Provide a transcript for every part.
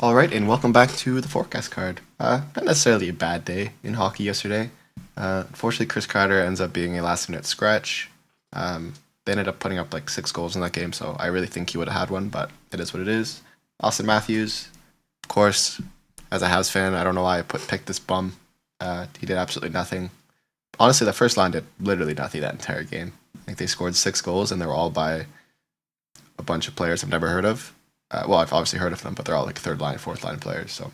All right, and welcome back to the forecast card. Not necessarily a bad day in hockey yesterday. Unfortunately, Chris Kreider ends up being a last-minute scratch. They ended up putting up like 6 goals in that game, so I really think he would have had one, but it is what it is. Austin Matthews, of course, as a Habs fan, I don't know why I picked this bum. He did absolutely nothing. Honestly, the first line did literally nothing that entire game. I think they scored 6 goals, and they were all by a bunch of players I've never heard of. Well, I've obviously heard of them, but they're all like third line, fourth line players. So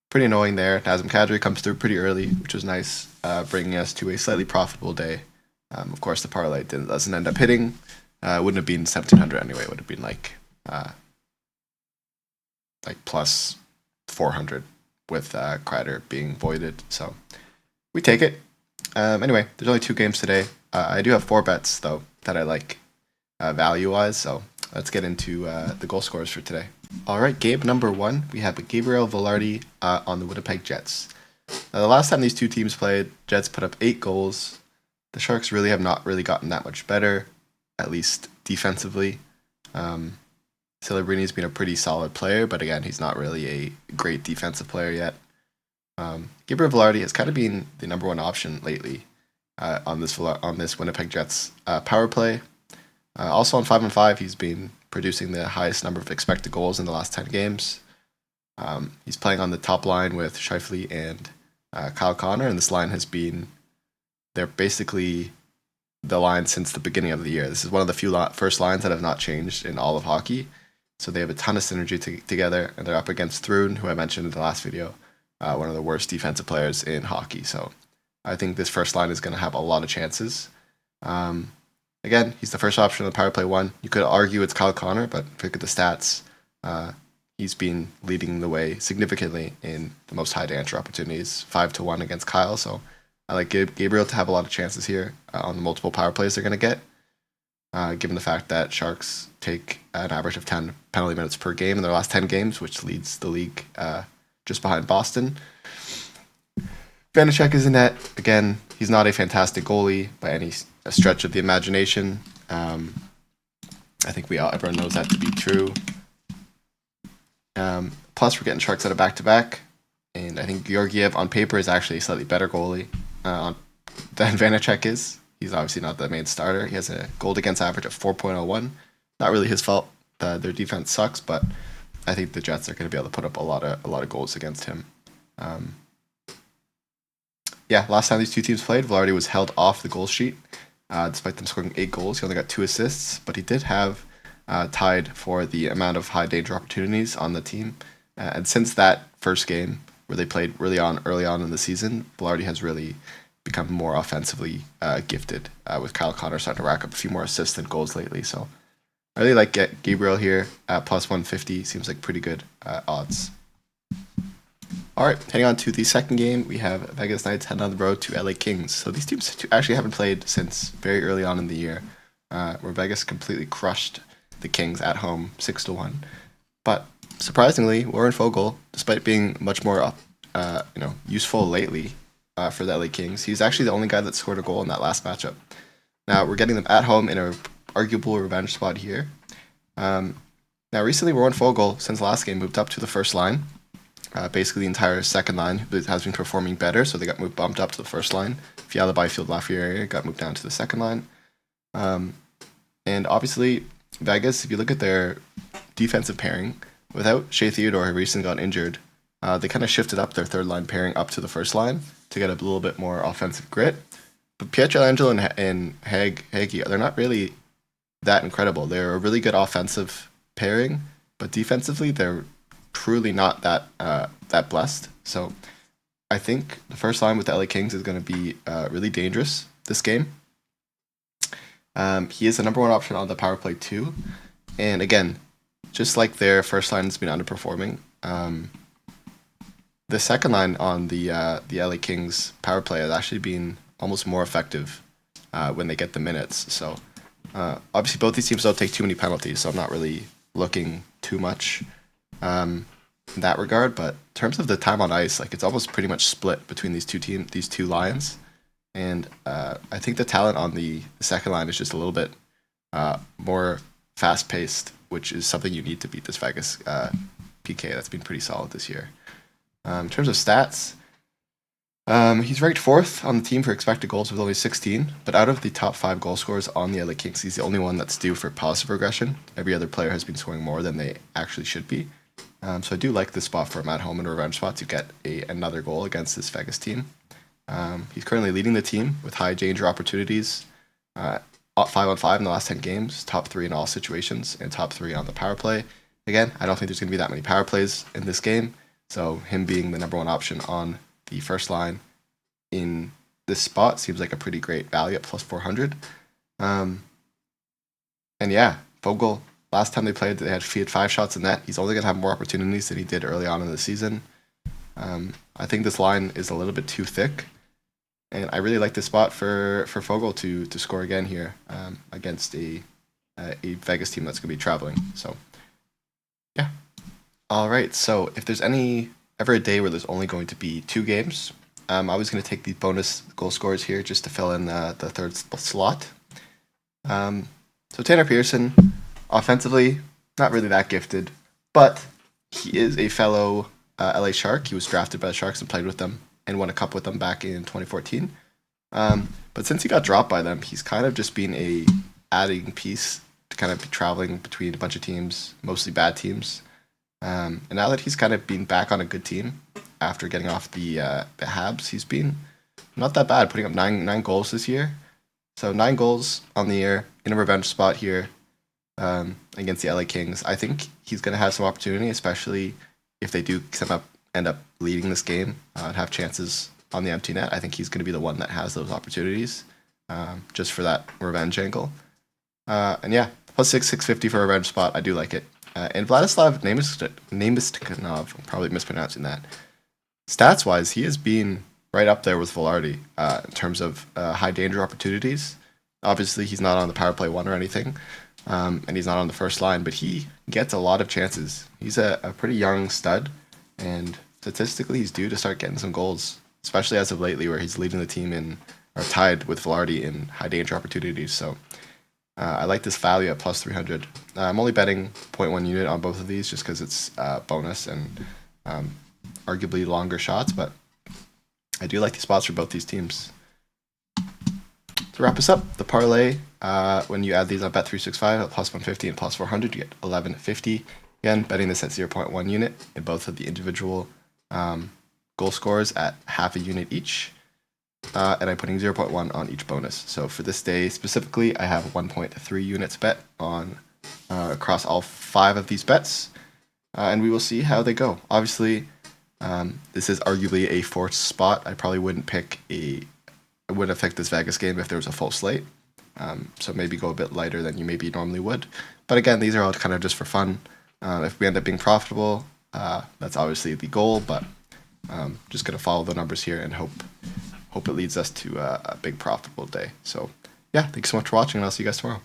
pretty annoying there. Nazem Kadri comes through pretty early, which was nice, bringing us to a slightly profitable day. Of course, the parlay doesn't end up hitting. It wouldn't have been 1,700 anyway. It would have been like plus 400 with Kreider being voided. So we take it. Anyway, there's only 2 games today. I do have 4 bets though that I like value wise. So let's get into the goal scorers for today. All right, game number 1, we have Gabriel Velarde on the Winnipeg Jets. Now, the last time these two teams played, Jets put up 8 goals. The Sharks really have not really gotten that much better, at least defensively. Celebrini has been a pretty solid player, but again, he's not really a great defensive player yet. Gabriel Velarde has kind of been the number 1 option lately on this Winnipeg Jets power play. Also on 5-on-5, he's been producing the highest number of expected goals in the last 10 games. He's playing on the top line with Scheifele and Kyle Connor, and this line has been, they're basically the line since the beginning of the year. This is one of the few first lines that have not changed in all of hockey. So they have a ton of synergy together, and they're up against Thrun, who I mentioned in the last video, one of the worst defensive players in hockey. So I think this first line is going to have a lot of chances. Again, he's the first option on the power play 1. You could argue it's Kyle Connor, but if you look at the stats, he's been leading the way significantly in the most high danger opportunities, 5-1 against Kyle. So I like Gabriel to have a lot of chances here on the multiple power plays they're going to get, given the fact that Sharks take an average of 10 penalty minutes per game in their last 10 games, which leads the league just behind Boston. Vanacek is in net. Again, he's not a fantastic goalie by any stretch of the imagination. I think everyone knows that to be true. Plus, we're getting Sharks out of back-to-back, and I think Georgiev on paper is actually a slightly better goalie than Vanacek is. He's obviously not the main starter. He has a goal against average of 4.01. Not really his fault. Their defense sucks, but I think the Jets are going to be able to put up a lot of goals against him. Last time these two teams played, Velarde was held off the goal sheet. Despite them scoring 8 goals, he only got 2 assists, but he did have tied for the amount of high danger opportunities on the team. And since that first game, where they played early on in the season, Velarde has really become more offensively gifted, with Kyle Connor starting to rack up a few more assists than goals lately. So I really like Gabriel here at plus 150. Seems like pretty good odds. All right, heading on to the second game, we have Vegas Knights heading on the road to LA Kings. So these teams actually haven't played since very early on in the year, where Vegas completely crushed the Kings at home 6-1. But surprisingly, Warren Fogle, despite being much more useful lately for the LA Kings, he's actually the only guy that scored a goal in that last matchup. Now we're getting them at home in a arguable revenge spot here. Now recently, Warren Fogle, since the last game, moved up to the first line. Basically, the entire second line has been performing better, so they got bumped up to the first line. Fiala, Byfield, Lafreniere got moved down to the second line. And obviously, Vegas, if you look at their defensive pairing, without Shea Theodore, who recently got injured, they kind of shifted up their third line pairing up to the first line to get a little bit more offensive grit. But Pietrangelo and Hagi, they're not really that incredible. They're a really good offensive pairing, but defensively, they're truly not that blessed. So I think the first line with the LA Kings is going to be really dangerous this game. He is the number 1 option on the power play 2. And again, just like their first line has been underperforming, the second line on the LA Kings power play has actually been almost more effective when they get the minutes. So obviously both these teams don't take too many penalties, so I'm not really looking too much in that regard. But in terms of the time on ice, like, it's almost pretty much split between these two lines. And I think the talent on the second line is just a little bit more fast paced, which is something you need to beat this Vegas PK. That's been pretty solid this year. In terms of stats, he's ranked 4th on the team for expected goals with only 16, but out of the top 5 goal scorers on the LA Kings, he's the only one that's due for positive regression. Every other player has been scoring more than they actually should be. So I do like this spot for him at home in a revenge spot to get another goal against this Vegas team. He's currently leading the team with high danger opportunities, 5-on-5 in the last 10 games, top 3 in all situations, and top 3 on the power play. Again, I don't think there's going to be that many power plays in this game, so him being the number 1 option on the first line in this spot seems like a pretty great value at plus 400. And yeah, Vogel, last time they played, he had 5 shots in net. He's only going to have more opportunities than he did early on in the season. I think this line is a little bit too thick, and I really like this spot for Vogel to score again here against a Vegas team that's going to be traveling. So, yeah. All right, so if there's ever a day where there's only going to be 2 games, I was going to take the bonus goal scorers here just to fill in the third slot. So Tanner Pearson, offensively, not really that gifted, but he is a fellow LA Shark. He was drafted by the Sharks and played with them and won a cup with them back in 2014. But since he got dropped by them, he's kind of just been a adding piece to kind of be traveling between a bunch of teams, mostly bad teams. And now that he's kind of been back on a good team after getting off the Habs, he's been not that bad, putting up nine goals this year. So 9 goals on the year in a revenge spot here against the LA Kings. I think he's going to have some opportunity, especially if they do end up leading this game and have chances on the empty net. I think he's going to be the one that has those opportunities just for that revenge angle. And yeah, plus 650 for a revenge spot. I do like it. And Vladislav Namestnikov, I'm probably mispronouncing that. Stats-wise, he has been right up there with Velarde in terms of high danger opportunities. Obviously, he's not on the power play 1 or anything, and he's not on the first line, but he gets a lot of chances. He's a pretty young stud, and statistically, he's due to start getting some goals, especially as of lately, where he's leading the team or tied with Velarde in high danger opportunities. So I like this value at plus 300. I'm only betting 0.1 unit on both of these just because it's bonus and arguably longer shots, but I do like the spots for both these teams. To wrap us up, the parlay, when you add these on Bet365 at plus 150 and plus 400, you get 1150. Again, betting this at 0.1 unit in both of the individual goal scorers at half a unit each. And I'm putting 0.1 on each bonus. So for this day specifically, I have 1.3 units bet on across all 5 of these bets. And we will see how they go. Obviously, this is arguably a forced spot. I probably wouldn't I wouldn't have picked this Vegas game if there was a full slate. So maybe go a bit lighter than you maybe normally would. But again, these are all kind of just for fun. If we end up being profitable, that's obviously the goal. But just going to follow the numbers here and hope it leads us to a big profitable day. So yeah, thanks so much for watching, and I'll see you guys tomorrow.